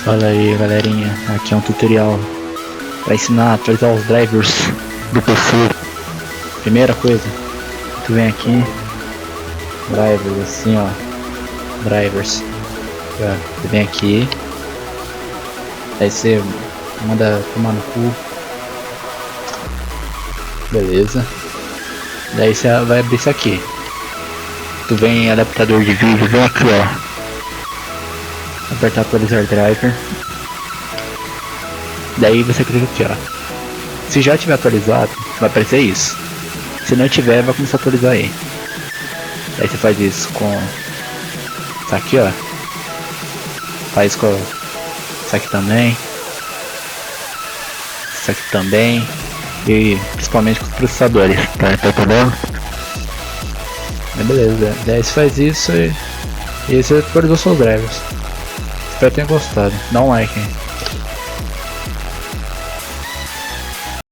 Fala aí, galerinha, aqui é um tutorial para ensinar a atualizar os drivers do PC. Primeira coisa, tu vem aqui, drivers, assim ó, drivers, tu vem aqui, aí você manda tomar no cu, beleza, daí você vai abrir isso aqui, tu vem em adaptador de vídeo, vem aqui ó, apertar atualizar driver, daí você clica aqui ó, se já tiver atualizado vai aparecer isso, se não tiver vai começar a atualizar aí, daí você faz isso com isso aqui ó, faz com isso aqui também, isso aqui também, e principalmente com os processadores, tá entendendo? Beleza, daí você faz isso e você atualizou seus drivers. Espero que tenham gostado, dá um like aí.